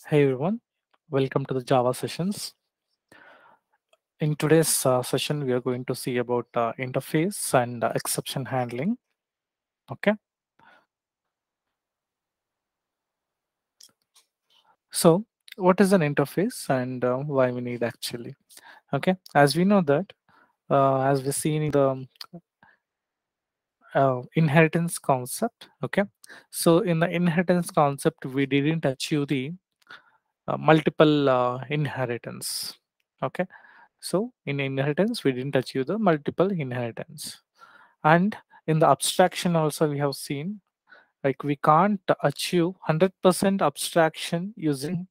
Hey everyone, welcome to the Java sessions. In today's session, we are going to see about interface and exception handling. Okay, so what is an interface and why we need actually? Okay, as we know that, as we see in the inheritance concept. Okay, so in the inheritance concept, we didn't achieve the multiple inheritance. Okay, so in inheritance, we didn't achieve the multiple inheritance. And in the abstraction also we have seen like we can't achieve 100% abstraction using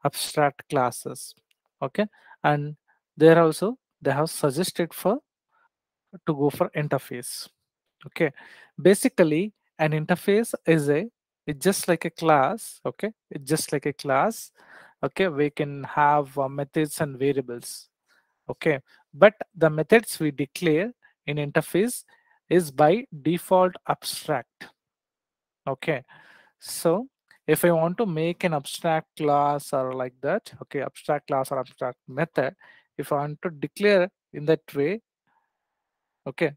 abstract classes. Okay, and there also they have suggested for to go for interface. Okay, basically an interface is a it's just like a class. Okay, it's just like a class. Okay, we can have methods and variables. Okay, but the methods we declare in interface is by default abstract. Okay, so if I want to make an abstract class or like that, okay, abstract class or abstract method, if I want to declare in that way, okay,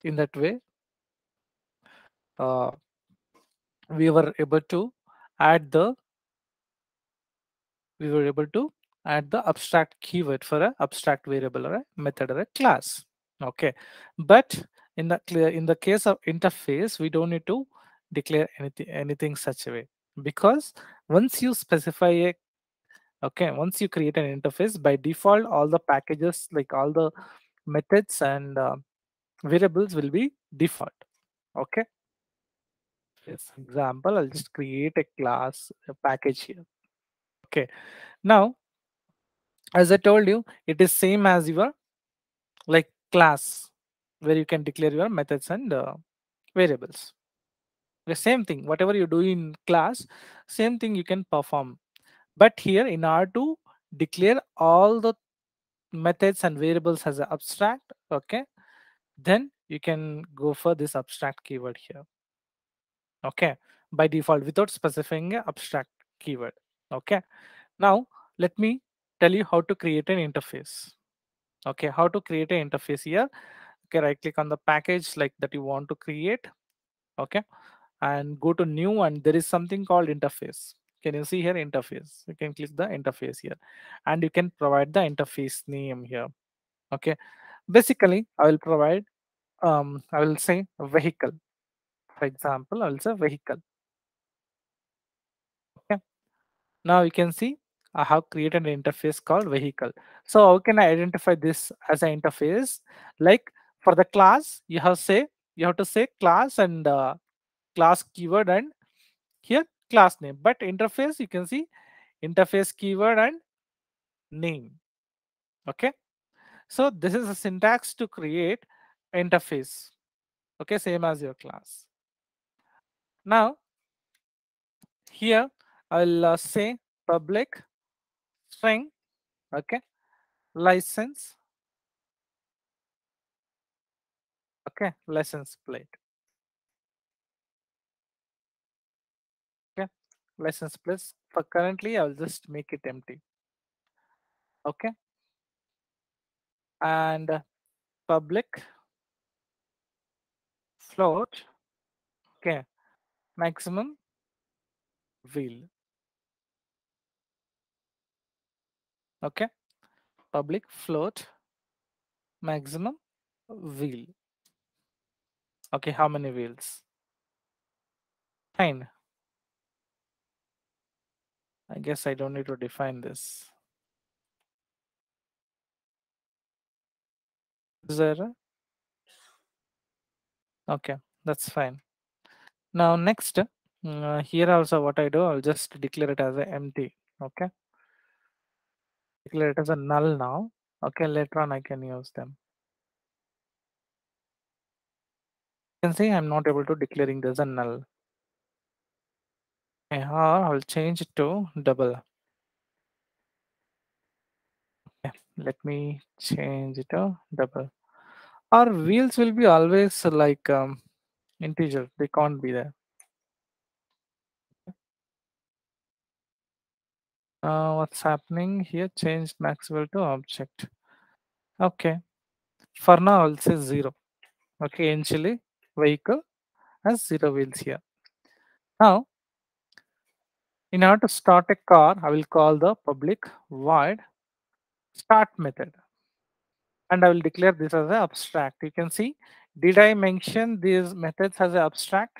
in that way, uh, we were able to add the we were able to add the abstract keyword for a abstract variable or a method or a class. Okay, but in the case of interface, we don't need to declare anything such a way, because once you specify a okay, once you create an interface, by default all the packages, like all the methods and variables will be default. Okay, yes, example, I'll just create a class, a package here. Okay, now as I told you, it is same as your like class, where you can declare your methods and variables. The same thing, whatever you do in class, same thing you can perform. But here, in order to declare all the methods and variables as an abstract, okay, then you can go for this abstract keyword here. Okay, by default without specifying a abstract keyword. Okay, now let me tell you how to create an interface. Okay, how to create an interface here. Okay, right click on the package like that you want to create. Okay, and go to new, and there is something called interface. Can you see here interface? You can click the interface here, and you can provide the interface name here. Okay, basically I will provide I will say vehicle. For example, I will say vehicle. Okay, now you can see I have created an interface called vehicle. So how can I identify this as an interface? Like for the class, you have to say class and class keyword and here class name. But interface, you can see interface keyword and name. Okay, so this is a syntax to create interface. Okay, same as your class. Now here I'll say public string. Okay, license. Okay, license plate. Okay, license plate. For currently I'll just make it empty. Okay, and public float. Okay, maximum wheel. Okay, public float maximum wheel. Okay, how many wheels? Fine. I guess I don't need to define this. Is there okay, that's fine. Now next, here also what I do, I'll just declare it as a empty. Okay, declare it as a null now. Okay, later on I can use them. You can see I'm not able to declaring this a null. Okay, or I'll change it to double. Okay, let me change it to double. Our wheels will be always like integer. They can't be there. What's happening here? Changed Maxwell to object. Okay. For now, I'll say 0. Okay. Initially, vehicle has 0 wheels here. Now, in order to start a car, I will call the public void start method, and I will declare this as an abstract. You can see, did I mention these methods as an abstract?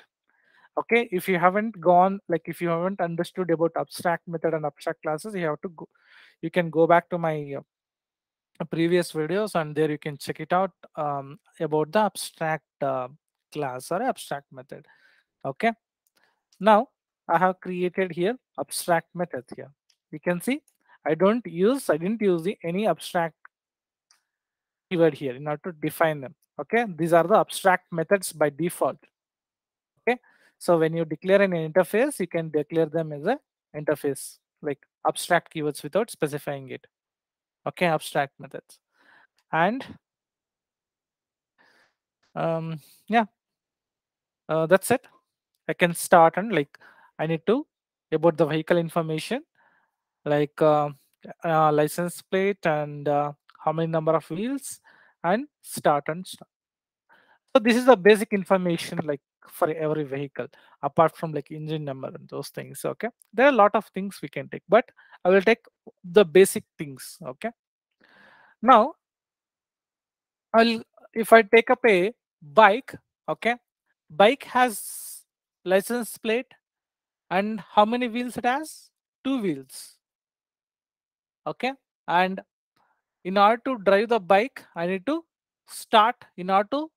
Okay, if you haven't gone, like if you haven't understood about abstract method and abstract classes, you have to go, you can go back to my previous videos, and there you can check it out about the abstract class or abstract method. Okay, now I have created here abstract methods here. You can see I didn't use any abstract keyword here in order to define them. Okay, these are the abstract methods by default. Okay, so when you declare an interface, you can declare them as a interface, like abstract keywords without specifying it. Okay, abstract methods. And yeah, that's it. I can start, and like I need to about the vehicle information, like license plate and how many number of wheels, and start and stop. So this is the basic information like for every vehicle, apart from like engine number and those things. Okay, there are a lot of things we can take, but I will take the basic things. Okay, now I'll if I take up a bike. Okay, bike has license plate, and how many wheels it has? Two wheels. Okay, and in order to drive the bike, I need to start. In order to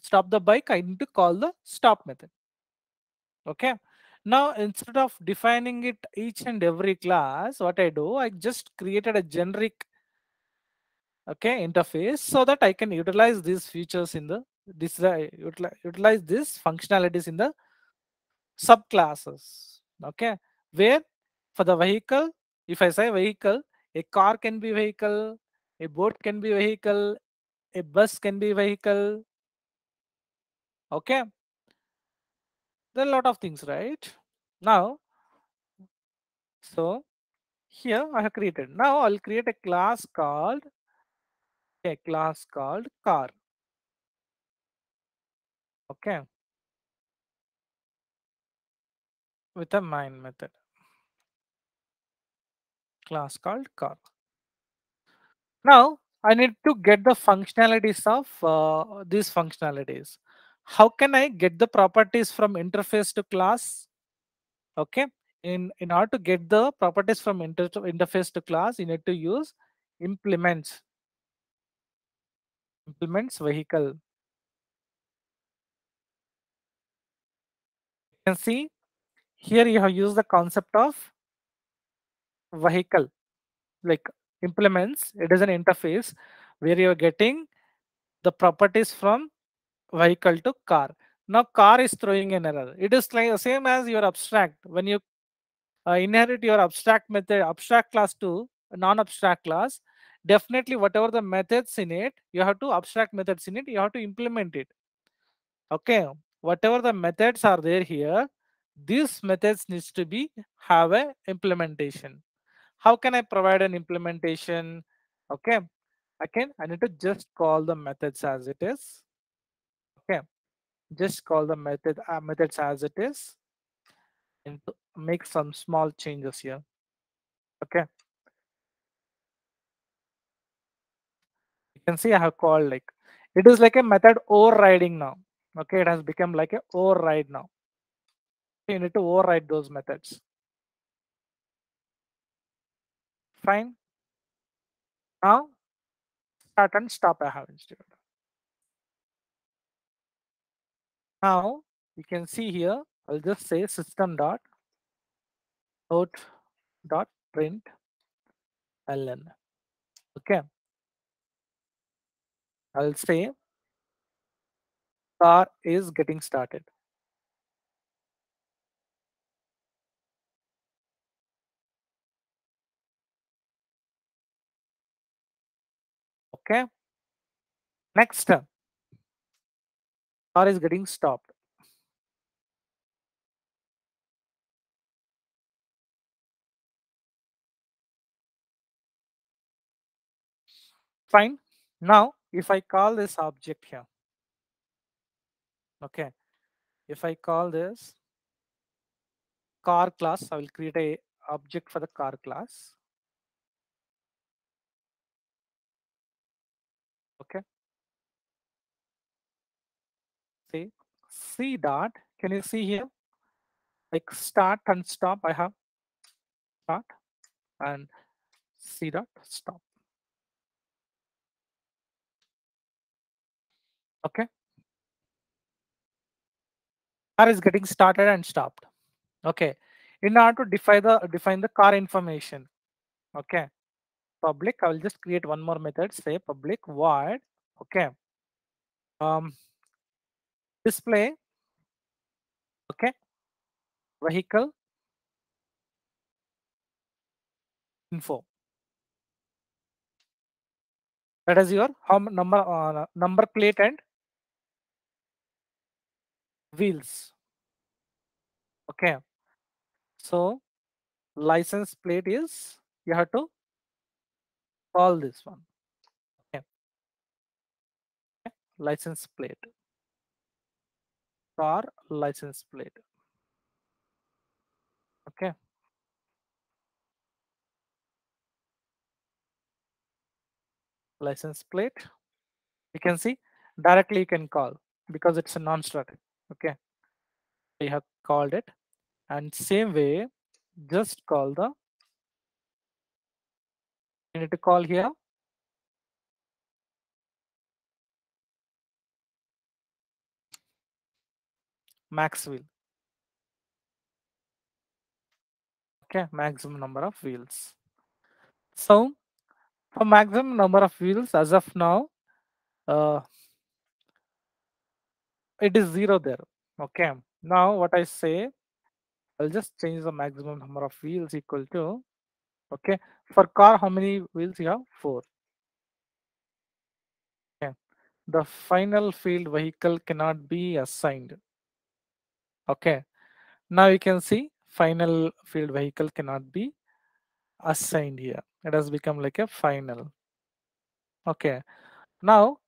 stop the bike, I need to call the stop method. Okay, now instead of defining it each and every class, what I do, I just created a generic, okay, interface so that I can utilize these features in the utilize these functionalities in the subclasses. Okay, where for the vehicle, if I say vehicle, a car can be vehicle, a boat can be vehicle, a bus can be vehicle. Okay, there are a lot of things, right? Now, so here I have created. Now I'll create a class called car. Okay, with a main method. Class called car. Now I need to get the functionalities of these functionalities. How can I get the properties from interface to class? Okay, in order to get the properties from interface to class, you need to use implements. Implements vehicle. You can see here you have used the concept of vehicle, like implements. It is an interface where you are getting the properties from vehicle to car. Now car is throwing an error. It is like the same as your abstract. When you inherit your abstract method, abstract class to a non-abstract class, definitely whatever the methods in it, you have to abstract methods in it, you have to implement it. Okay, whatever the methods are there here, these methods needs to be have a implementation. How can I provide an implementation? Okay, I need to just call the methods as it is. Okay, just call the methods as it is, and to make some small changes here. Okay, you can see I have called like it is like a method overriding now. Okay, it has become like a override now. You need to override those methods. Fine. Now start and stop I have instead. Now you can see here, I'll just say system dot out dot print ln. Okay, I'll say car is getting started. Okay, next car is getting stopped. fine. Now, if I call this object here, okay, if I call this car class, I will create a object for the car class. Okay, see, C dot. Can you see here? Like start and stop. I have start and C dot stop. Okay, car is getting started and stopped. Okay, in order to define the car information. Okay, public. I will just create one more method. Say public void. Okay, um, display. Okay, vehicle info. That is your number plate and wheels. Okay, so license plate is, you have to call this one. Okay, license plate, car license plate. Okay, license plate. You can see directly you can call because it's a non-static. Okay, you have called it, and same way, just call the, you need to call here max wheel. Okay, maximum number of wheels. So for maximum number of wheels, as of now, uh, it is 0 there. Okay, now what I say, I'll just change the maximum number of wheels equal to, okay, for car how many wheels you have? 4. Okay, the final field vehicle cannot be assigned. Okay, now you can see final field vehicle cannot be assigned here. It has become like a final. Okay, now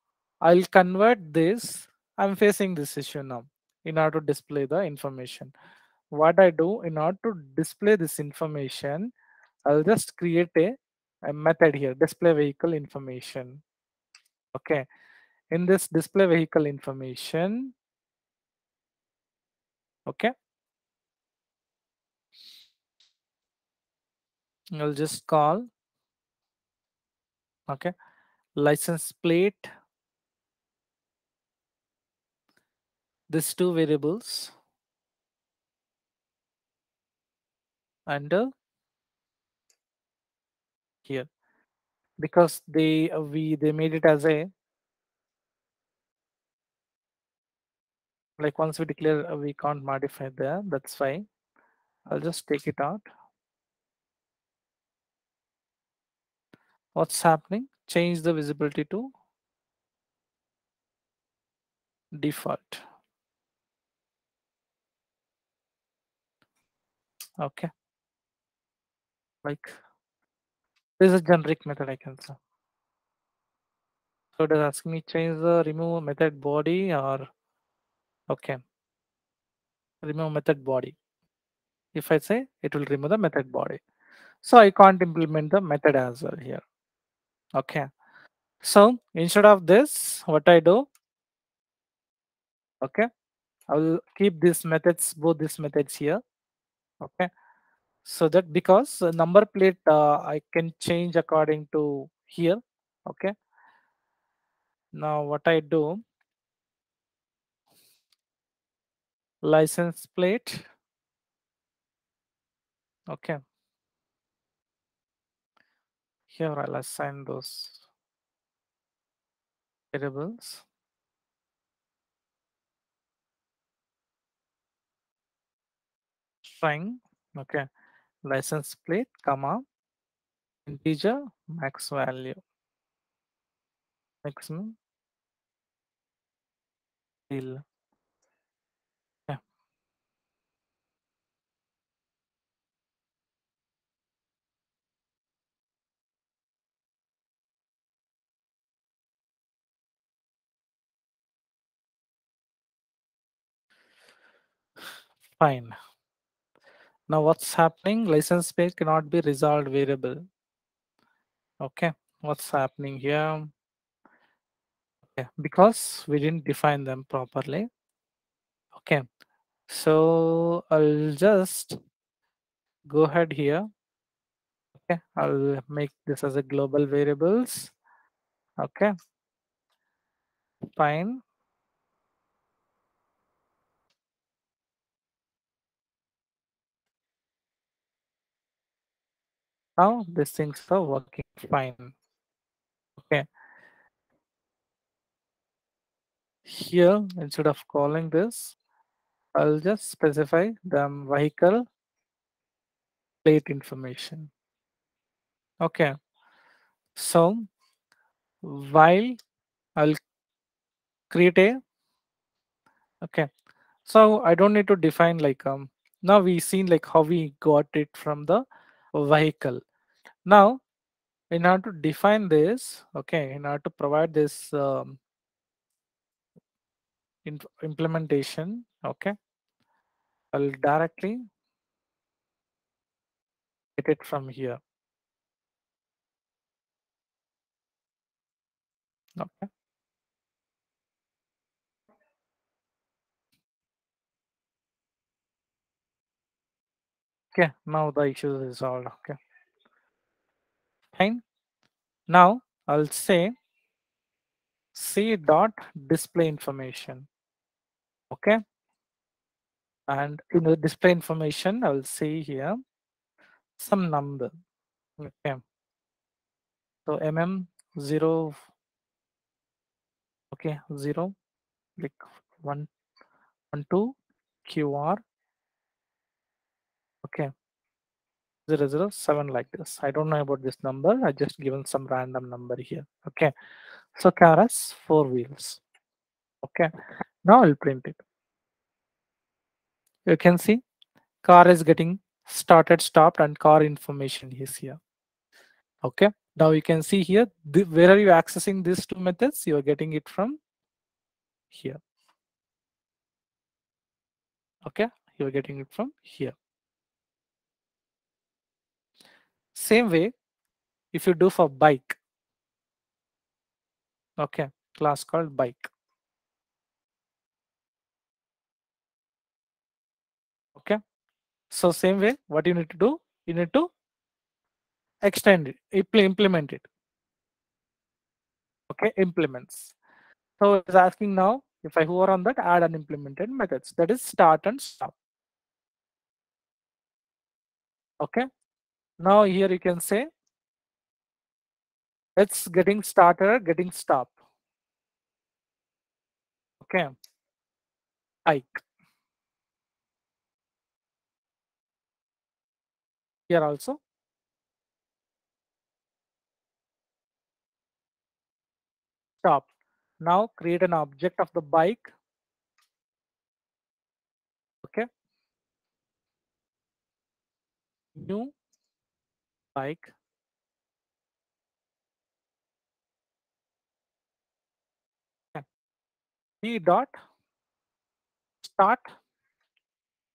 I'll convert this. I'm facing this issue now in order to display the information. What I do in order to display this information, I'll just create a method here, display vehicle information. Okay, in this display vehicle information, okay, I'll just call, okay, license plate, these two variables under here, because they made it as a, like once we declare we can't modify there, that's why I'll just take it out. What's happening? Change the visibility to default. Okay, like this is a generic method I can say. So it is asking me change the remove method body, or okay, remove method body. If I say, it will remove the method body. So I can't implement the method as well here. Okay. So instead of this, what I do, okay, I will keep these methods, both these methods here. Okay. So that because number plate I can change according to here. Okay. Now what I do, license plate. Okay. Here I'll assign those variables. String. Okay. License plate, comma, integer, max value, maximum till. Yeah. Fine. Now what's happening? License page cannot be resolved variable. Okay. What's happening here? Okay. Because we didn't define them properly. Okay. So I'll just go ahead here. Okay. I'll make this as a global variables. Okay. Fine. Now these things are working fine. Okay. Here, instead of calling this, I'll just specify the vehicle plate information. Okay. So while I'll create a, okay. So I don't need to define like, now we seen like how we got it from the vehicle. Now in order to define this, okay, in order to provide this implementation, okay, I'll directly get it from here. Okay. Okay. Now the issue is resolved. Okay. Fine. Now I'll say C dot display information. Okay. And in the display information, I will say here some number. Okay. So mm 0, okay, 0, like 1 1 2 QR, okay, 0 0 7, like this. I don't know about this number. I just given some random number here. Okay. So car has 4 wheels. Okay. Now I'll print it. You can see car is getting started, stopped, and car information is here. Okay. Now you can see here, where are you accessing these two methods? You are getting it from here. Okay. You are getting it from here. Same way, if you do for bike, okay, class called bike. Okay. So same way, what you need to do, you need to extend it, implement it. Okay, implements. So it's asking now, if I hover on that, add unimplemented methods. That is start and stop. Okay. Now here you can say it's getting started, getting stop. Okay. Bike. Here also stop. Now create an object of the bike. Okay. New bike. Okay. B dot start.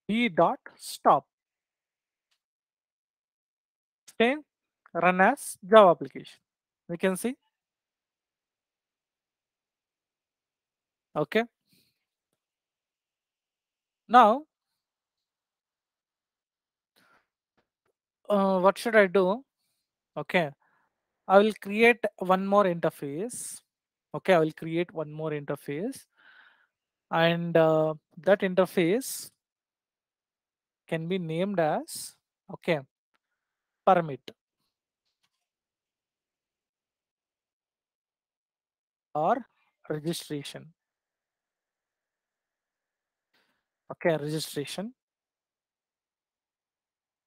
B dot stop. Same run as Java application. We can see. Okay. Now, what should I do? Okay. I will create one more interface. Okay. I will create one more interface. And that interface can be named as, okay, permit or registration. Okay. Registration.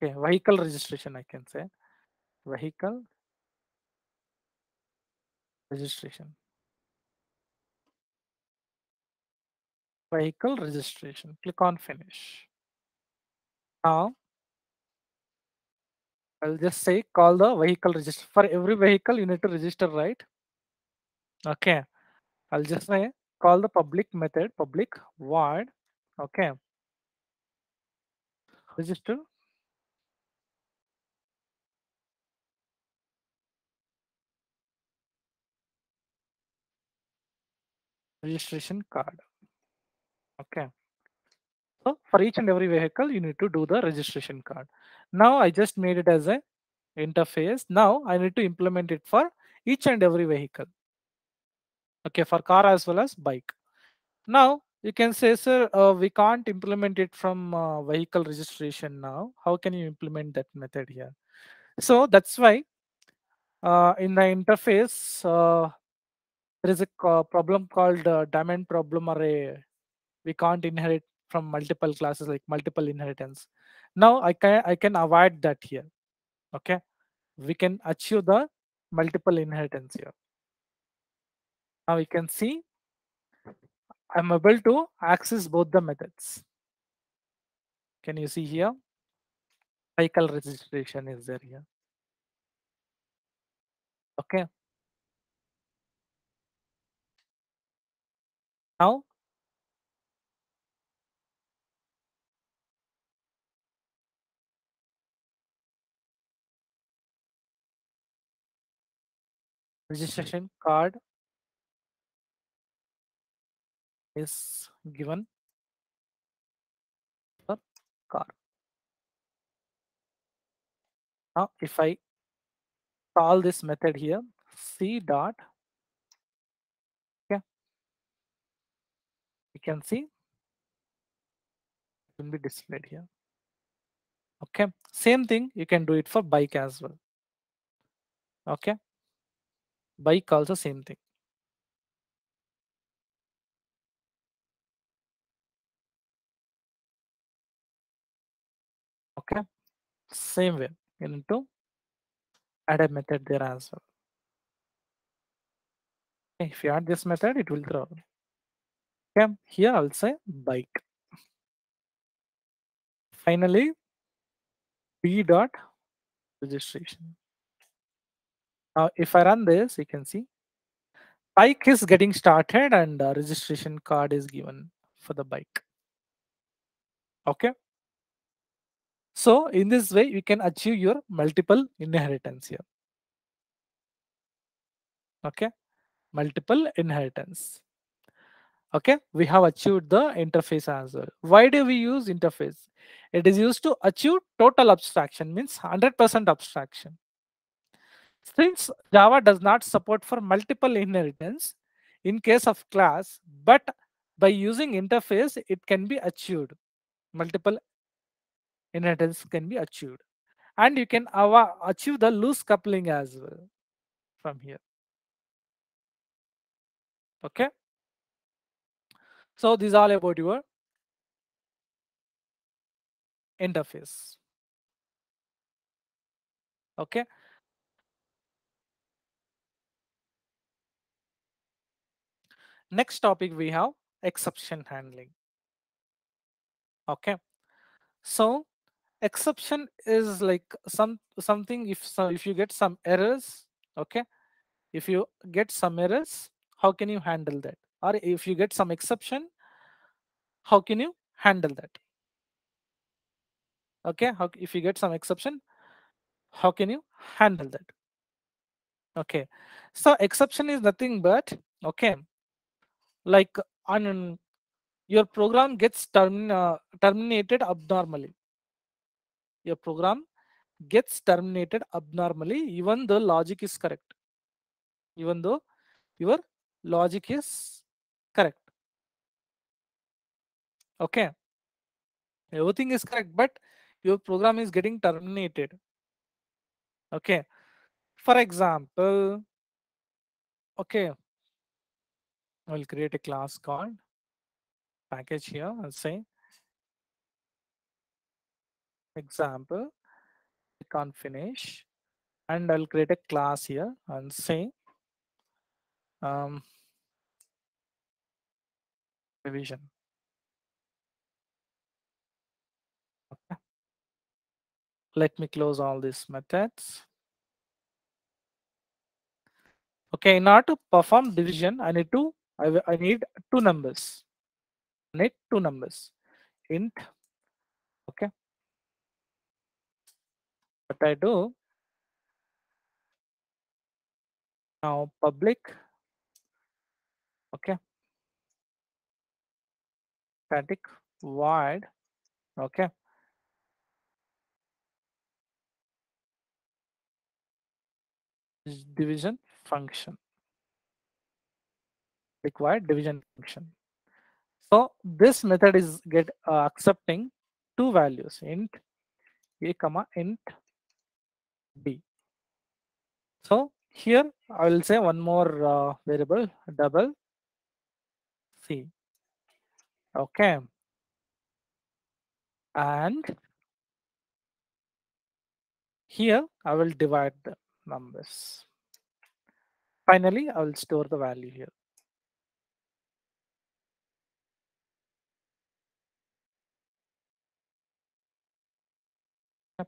Okay. Vehicle registration, I can say. Vehicle registration. Vehicle registration. Click on finish. Now, I'll just say call the vehicle register. For every vehicle, you need to register, right? Okay. I'll just say call the public method, public void. Okay. register registration card. Okay. So for each and every vehicle, you need to do the registration card. Now I just made it as a interface. Now I need to implement it for each and every vehicle. Okay, for car as well as bike. Now you can say, sir, we can't implement it from vehicle registration now. How can you implement that method here? So that's why in the interface, there is a problem called diamond problem, or a we can't inherit from multiple classes, like multiple inheritance. Now I can avoid that here. Okay, we can achieve the multiple inheritance here. Now we can see I'm able to access both the methods. Can you see here? Vehicle registration is there here. Okay. Now registration card is given for car. Now if I call this method here, c dot, okay, you can see it will be displayed here. Okay, same thing you can do it for bike as well. Okay, bike also same thing. Okay, same way you need to add a method there as well. Okay, if you add this method, it will throw. Okay, here I'll say bike. Finally, b dot registration. Now if I run this, you can see bike is getting started and registration card is given for the bike. Okay, so in this way you can achieve your multiple inheritance here. Okay, multiple inheritance. Okay, we have achieved the interface as well. Why do we use interface? It is used to achieve total abstraction, means 100% abstraction. Since Java does not support for multiple inheritance in case of class, but by using interface it can be achieved. Multiple inheritance can be achieved, and you can achieve the loose coupling as well from here. Okay, so this is all about your interface. Okay, next topic we have exception handling. Okay, so exception is like something, if you get some errors. Okay, if you get some errors, how can you handle that? Or if you get some exception, how can you handle that? Okay, if you get some exception, how can you handle that? Okay, so exception is nothing but, okay, like on your program gets terminated abnormally. Your program gets terminated abnormally, even though logic is correct. Even though your logic is correct. Okay, everything is correct, but your program is getting terminated. Okay, for example, okay, I'll create a class called package here and say example, click on finish, and I'll create a class here and say um, revision. Okay. Let me close all these methods. Okay, in order to perform division, I need two numbers. I need two numbers. Int, okay, what I do now, public, okay, static void, okay, division function, required division function. So this method is get accepting two values, int a comma int b. So here I will say one more variable, double c, okay, and here I will divide the numbers. Finally, I will store the value here.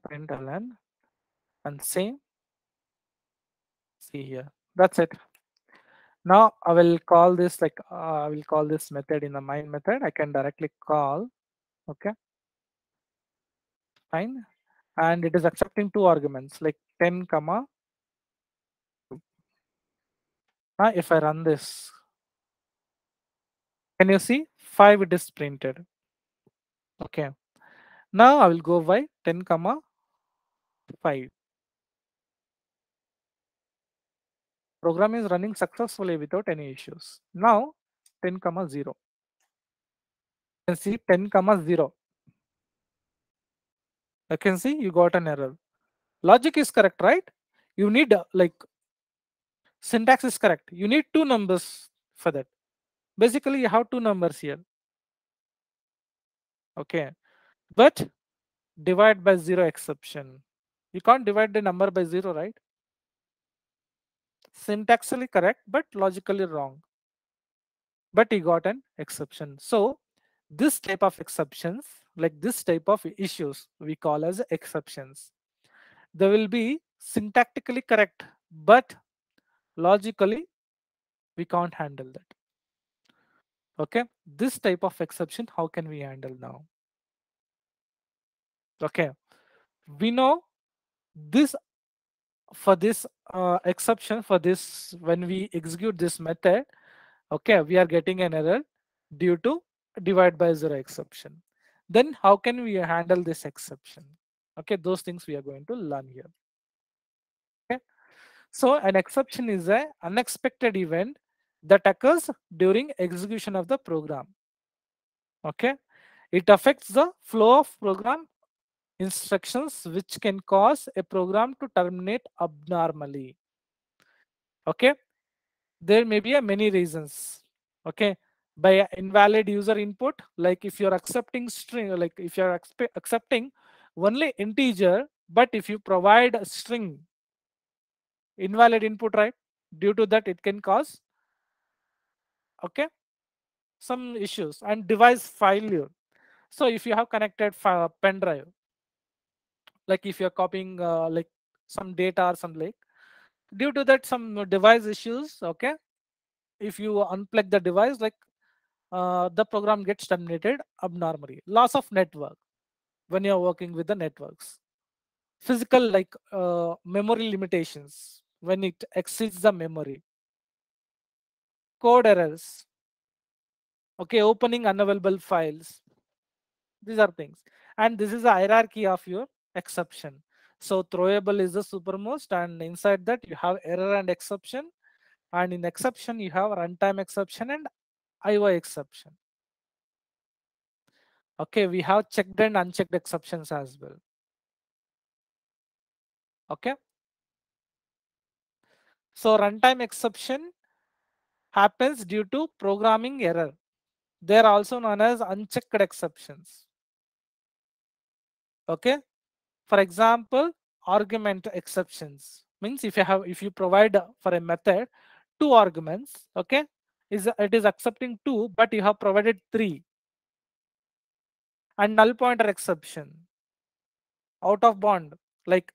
Println and same, see here. That's it. Now I will call this like I will call this method in the main method. I can directly call, okay, fine, and it is accepting two arguments like 10 comma. Now if I run this, can you see 5 it is printed? Okay. Now I will go by 10 comma 5. Program is running successfully without any issues. Now 10 comma 0. You can see 10 comma 0. I can see you got an error. Logic is correct, right? You need like syntax is correct. You need two numbers for that. Basically, you have two numbers here. Okay. But divide by 0 exception. You can't divide the number by 0, right? Syntaxically correct, but logically wrong. But he got an exception. So this type of exceptions, like this type of issues, we call as exceptions. They will be syntactically correct, but logically we can't handle that. Okay, this type of exception, how can we handle now? Okay, we know this for this exception for this when we execute this method, okay, we are getting an error due to divide by 0 exception. Then how can we handle this exception? Okay, those things we are going to learn here. Okay, so an exception is a unexpected event that occurs during execution of the program. Okay, it affects the flow of program instructions, which can cause a program to terminate abnormally. Okay, there may be a many reasons. Okay, by a invalid user input, like if you're accepting string, like if you're accepting only integer, but if you provide a string, invalid input, right? Due to that, it can cause, okay, some issues and device failure. So if you have connected pen drive, like if you're copying like some data or some, like due to that some device issues, okay, if you unplug the device, like the program gets terminated abnormally. Loss of network when you're working with the networks. Physical, like memory limitations when it exceeds the memory. Code errors, okay, opening unavailable files. These are things. And this is a hierarchy of your exception. So throwable is the supermost, and inside that you have error and exception. And in exception, you have runtime exception and IO exception. Okay, we have checked and unchecked exceptions as well. Okay. So runtime exception happens due to programming error. They are also known as unchecked exceptions. Okay. For example, argument exceptions means if you provide for a method two arguments, okay, it is accepting two, but you have provided three. And null pointer exception, out of bound, like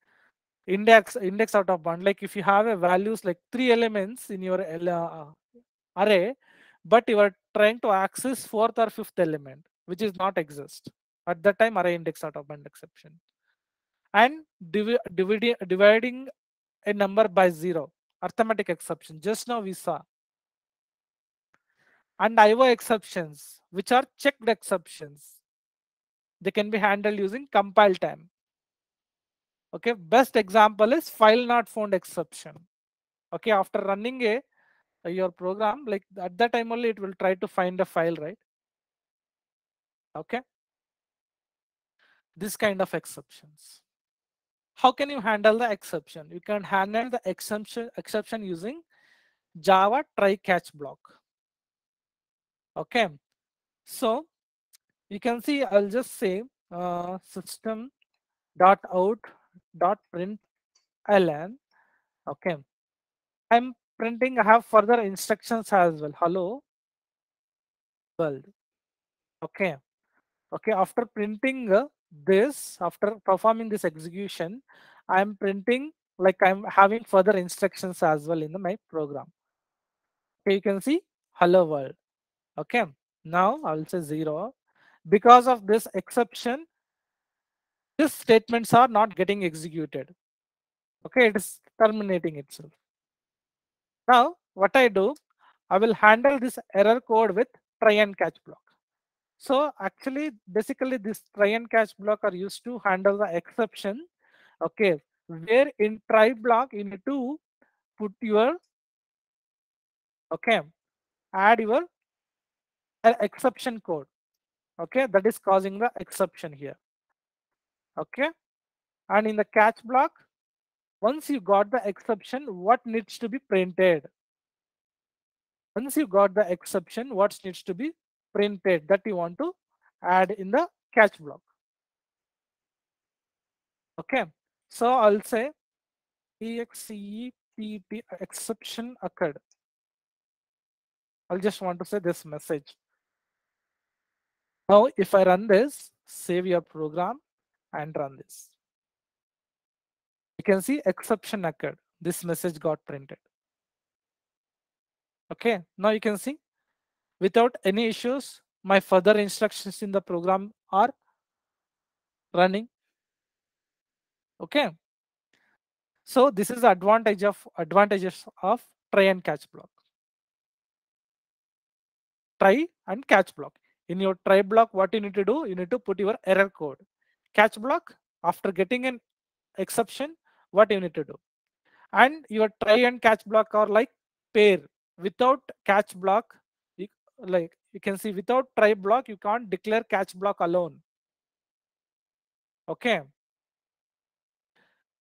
index out of bound, like if you have a values like three elements in your array, but you are trying to access fourth or fifth element which is not exist at that time, array index out of bound exception. and dividing a number by 0, arithmetic exception, just now we saw, and IO exceptions, which are checked exceptions. They can be handled using compile time. Okay, best example is file not found exception. Okay, after running your program, like at that time only it will try to find a file, right? Okay, this kind of exceptions. How can you handle the exception? You can handle the exception using Java try catch block. Okay, so you can see I'll just say system dot out dot print ln. Okay, I'm printing. I have further instructions as well. Hello world. Okay, okay. After printing this, after performing this execution, I'm printing, like I'm having further instructions as well in my program. Okay, you can see hello world. Okay, now I'll say 0. Because of this exception, these statements are not getting executed. Okay, it is terminating itself. Now what I do, I will handle this error code with try and catch block. So actually, basically this try and catch block are used to handle the exception. Okay, where in try block you need to put your, okay, add your exception code. Okay, that is causing the exception here. Okay, and in the catch block, once you got the exception, what needs to be printed? Once you got the exception, what needs to be printed, that you want to add in the catch block. Okay, so I'll say except exception occurred. I'll just want to say this message. Now if I run this, save your program and run this, you can see exception occurred. This message got printed. Okay, now you can see without any issues, my further instructions in the program are running. Okay, so this is the advantages of try and catch block. Try and catch block. In your try block, what you need to do, you need to put your error code. Catch block, after getting an exception, what you need to do. And your try and catch block are like pair. Without catch block, like you can see, without try block, you can't declare catch block alone. Okay.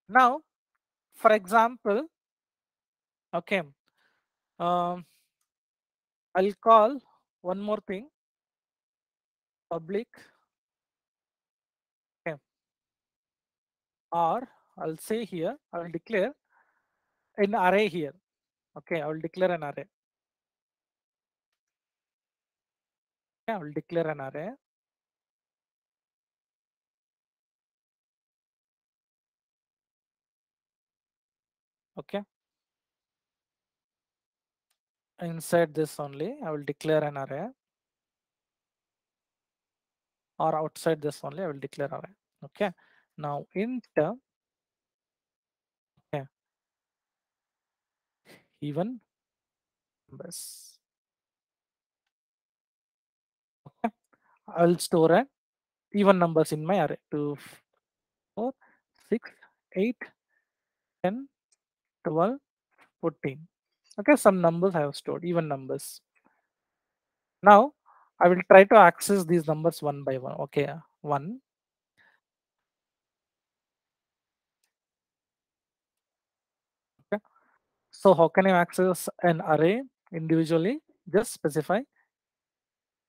Now, for example, okay, um, I'll call one more thing, public, okay, or I'll say here, I'll declare an array here. Okay, I will declare an array. Okay, I will declare an array. Okay, inside this only, I will declare an array, or outside this only, I will declare array. Okay, now int, okay, even numbers. Okay, I will store a even numbers in my array. 2, 4, 6, 8, 10, 12, 14. Okay, some numbers I have stored, even numbers. Now I will try to access these numbers one by one. Okay, 1. Okay, so how can you access an array individually? Just specify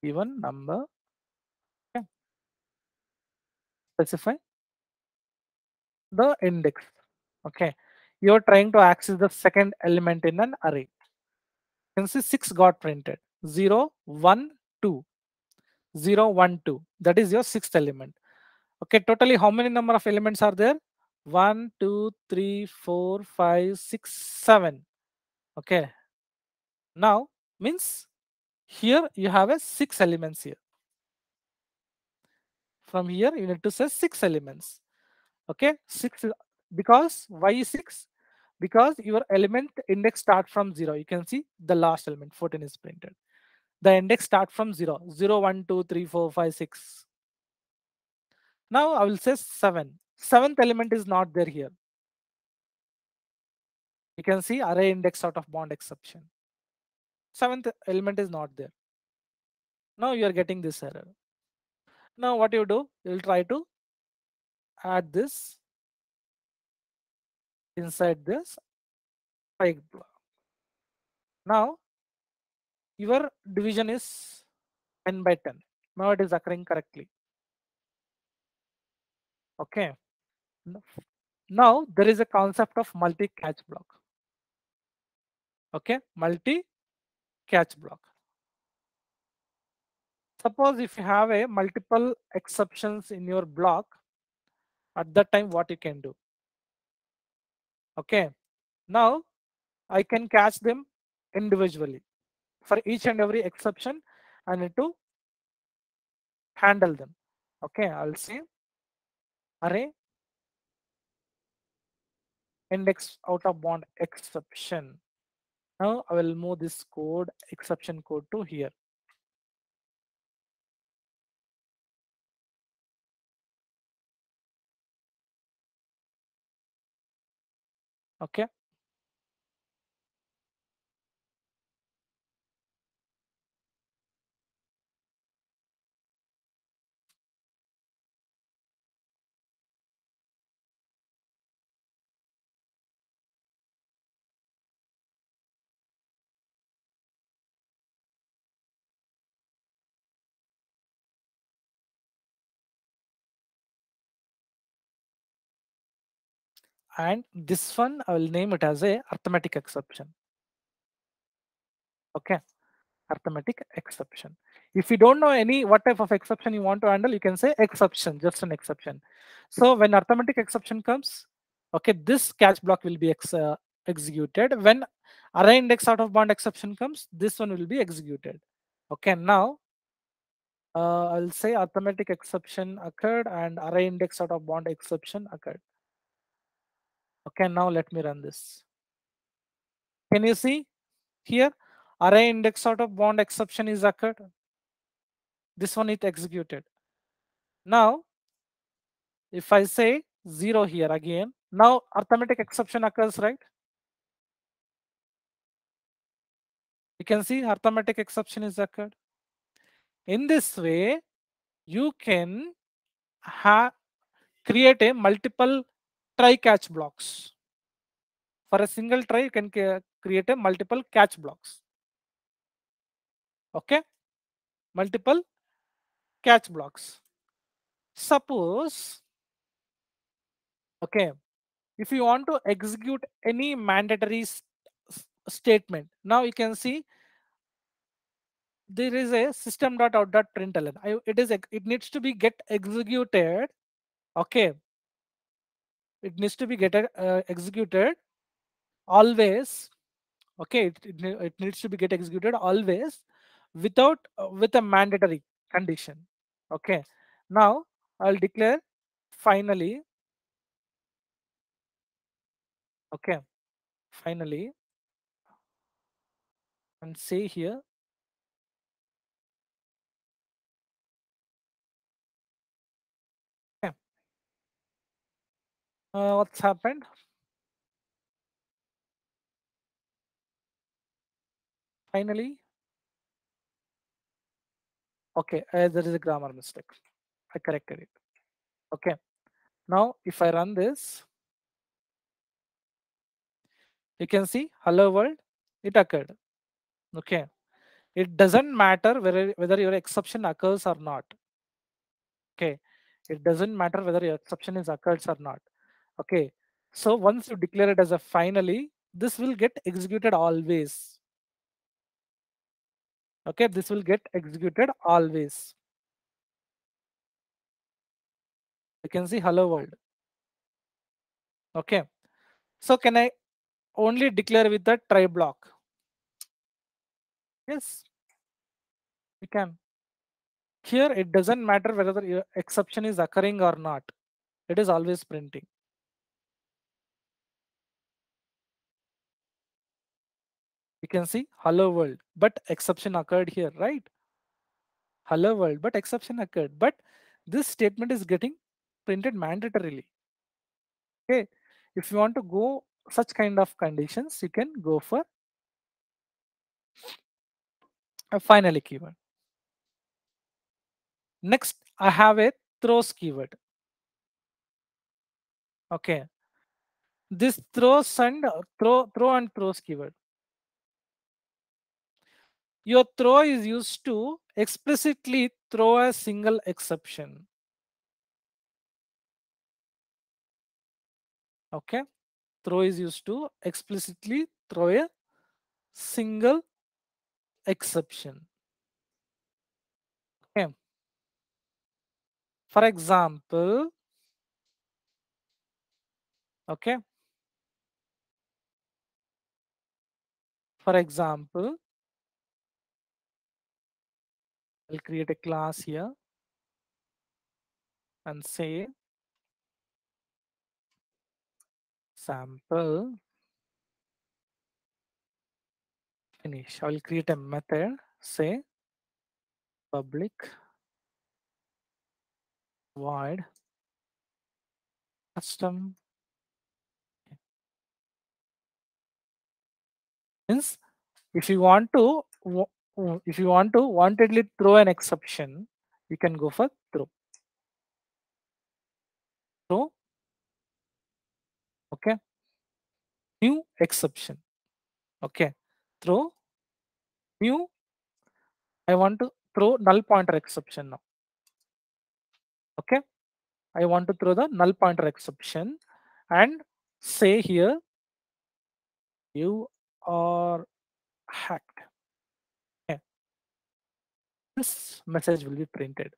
even number. Okay, specify the index. Okay, you're trying to access the second element in an array. You can see 6 got printed. 0, 1, 2. 0, 1, 2. That is your sixth element. Okay, totally how many number of elements are there? 1, 2, 3, 4, 5, 6, 7. Okay, now means here you have a 6 elements here. From here you need to say 6 elements. Okay, 6 because why is 6? Because your element index start from 0. You can see the last element 14 is printed. The index start from 0. 0, 1, 2, 3, 4, 5, 6. Now I will say 7. Seventh element is not there here. You can see array index out of bound exception. Seventh element is not there. Now you are getting this error. Now what you do? You will try to add this inside this try block. Now your division is 10 by 10. Now it is occurring correctly. Okay. Now there is a concept of multi-catch block. Okay, multi-catch block. Suppose if you have a multiple exceptions in your block, at that time what you can do? Okay, now I can catch them individually. For each and every exception, I need to handle them. Okay, I'll say array index out of bound exception. Now I will move this code, exception code to here. Okay. And this one I will name it as a arithmetic exception. Okay, arithmetic exception. If you don't know any what type of exception you want to handle, you can say exception, just an exception. So when arithmetic exception comes, okay, this catch block will be executed. When array index out of bound exception comes, this one will be executed. Okay, now I'll say arithmetic exception occurred and array index out of bound exception occurred. Okay, now let me run this. Can you see here? Array index out of bound exception is occurred. This one is executed. Now, if I say 0 here again, now arithmetic exception occurs, right? You can see arithmetic exception is occurred. In this way, you can create a multiple try catch blocks. For a single try, you can create a multiple catch blocks. Okay, multiple catch blocks. Suppose, okay, if you want to execute any mandatory statement, now you can see there is a system.out.println. It needs to be get executed. Okay, it needs to be executed always. Okay, it needs to be get executed always without with a mandatory condition. Okay, now I'll declare finally. Okay, finally, and say here. Okay, what's happened? Finally, okay, there is a grammar mistake. I corrected it. Okay, now if I run this, you can see hello world, it occurred. Okay, it doesn't matter whether your exception occurs or not. Okay, it doesn't matter whether your exception is occurs or not. Okay, so once you declare it as a finally, this will get executed always. Okay, this will get executed always. You can see hello world. Okay, so can I only declare with the try block? Yes, we can. Here it doesn't matter whether your exception is occurring or not. it is always printing. You can see hello world, but exception occurred here, right? Hello world, but exception occurred. But this statement is getting printed mandatorily. Okay. If you want to go such kind of conditions, you can go for a finally keyword. Next, I have a throws keyword. Okay. This throws and throw and throws keyword. Your throw is used to explicitly throw a single exception. Okay. Throw is used to explicitly throw a single exception. Okay. For example, okay. For example, I'll create a class here and say sample finish. I will create a method, say public void custom. Means if you want to if you want to wantedly throw an exception, you can go for throw. Okay, new exception. Okay, throw new. I want to throw null pointer exception now. Okay, I want to throw the null pointer exception and say here you are hacked. Okay. This message will be printed.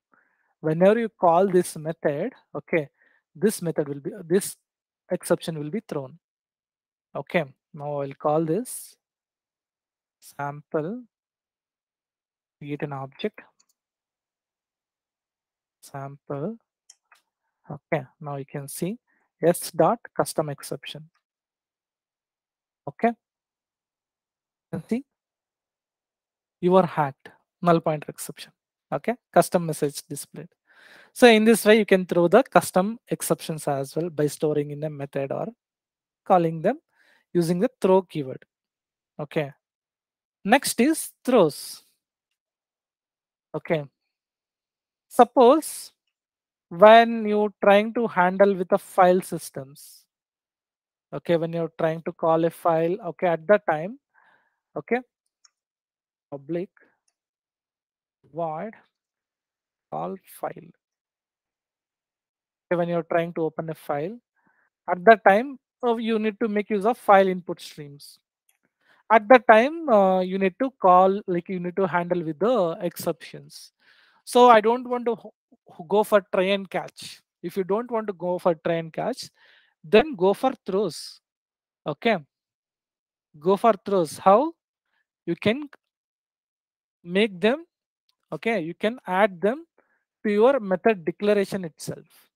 Whenever you call this method, okay, this method will be this exception will be thrown. Okay, now I'll call this sample, create an object, sample. Okay, now you can see s dot custom exception. Okay, you can see you are hacked, null pointer exception. Okay, custom message displayed. So in this way, you can throw the custom exceptions as well by storing in a method or calling them using the throw keyword. Okay. Next is throws. Okay. Suppose when you're trying to handle with the file systems. Okay, when you're trying to call a file, okay, at that time, okay, public void call file. Okay, when you're trying to open a file, at that time, you need to make use of file input streams. At that time, you need to call, like you need to handle with the exceptions. So I don't want to go for try and catch. If you don't want to go for try and catch, then go for throws. Okay, go for throws. How? You can make them, okay, you can add them to your method declaration itself.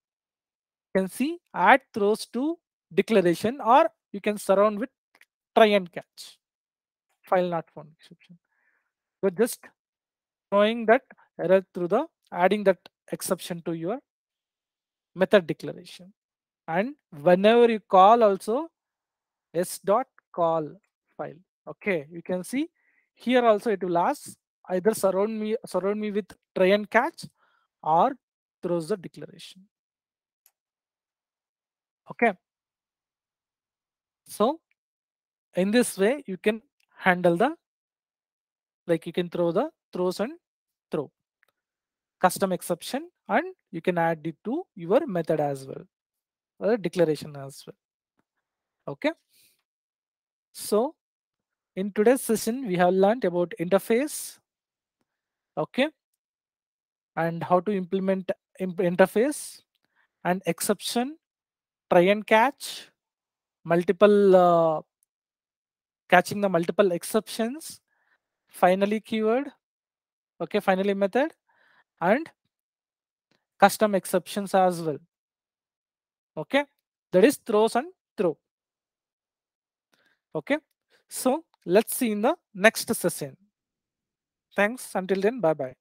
You can see add throws to declaration, or you can surround with try and catch, file not found exception. So just throwing that error through the adding that exception to your method declaration. And whenever you call also s dot call file. Okay, you can see here also it will ask either surround me with try and catch or throws the declaration. Okay, so in this way you can handle the, like you can throw the throws and throw custom exception, and you can add it to your method as well, or declaration as well. Okay, so in today's session we have learned about interface. Okay, and how to implement interface and exception, try and catch, multiple catching the multiple exceptions, finally keyword, okay, finally method, and custom exceptions as well. Okay, that is throws and throw. Okay, so let's see in the next session. Thanks. Until then, bye bye.